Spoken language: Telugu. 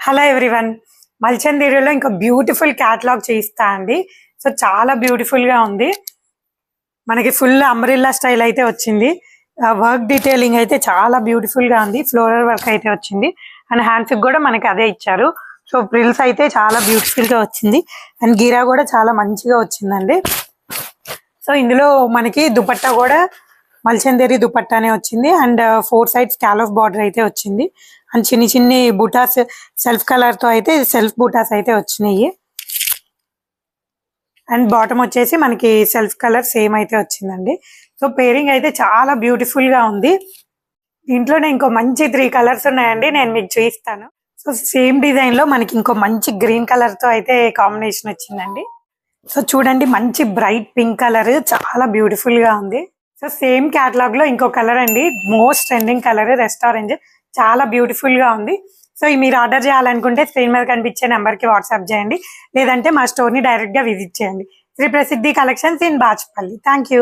హలో ఎవ్రీవన్, మల్చందేరిలో ఇంకా బ్యూటిఫుల్ క్యాటలాగ్ చేయిస్తా అండి. సో చాలా బ్యూటిఫుల్ గా ఉంది. మనకి ఫుల్ అంబ్రెల్లా స్టైల్ అయితే వచ్చింది. వర్క్ డీటెయిలింగ్ అయితే చాలా బ్యూటిఫుల్ గా ఉంది. ఫ్లోరల్ వర్క్ అయితే వచ్చింది అండ్ హ్యాండ్స్ కూడా మనకి అదే ఇచ్చారు. సో ప్రిల్స్ అయితే చాలా బ్యూటిఫుల్ గా వచ్చింది అండ్ గీరా కూడా చాలా మంచిగా వచ్చిందండి. సో ఇందులో మనకి దుపట్టా కూడా మల్చందేరి దుపట్టానే వచ్చింది అండ్ 4 సైడ్స్ స్కాలప్ బార్డర్ అయితే వచ్చింది అండ్ చిన్ని చిన్ని బూటాస్ సెల్ఫ్ కలర్ తో అయితే సెల్ఫ్ బూటాస్ అయితే వచ్చినాయి అండ్ బాటమ్ వచ్చేసి మనకి సెల్ఫ్ కలర్ సేమ్ అయితే వచ్చిందండి. సో పేరింగ్ అయితే చాలా బ్యూటిఫుల్ గా ఉంది. దీంట్లోనే ఇంకో మంచి 3 కలర్స్ ఉన్నాయండి, నేను మీకు చూపిస్తాను. సో సేమ్ డిజైన్ లో మనకి ఇంకో మంచి గ్రీన్ కలర్ తో అయితే కాంబినేషన్ వచ్చిందండి. సో చూడండి, మంచి బ్రైట్ పింక్ కలర్ చాలా బ్యూటిఫుల్ గా ఉంది. సో సేమ్ క్యాటలాగ్ లో ఇంకో కలర్ అండి, most trending colour rest orange, చాలా బ్యూటిఫుల్ గా ఉంది. సో మీరు ఆర్డర్ చేయాలనుకుంటే స్క్రీన్ మీద కనిపించే నెంబర్ కి వాట్సాప్ చేయండి, లేదంటే మా స్టోర్ ని డైరెక్ట్ గా విజిట్ చేయండి. శ్రీ ప్రసిద్ధి collections in Bachupally. Thank you.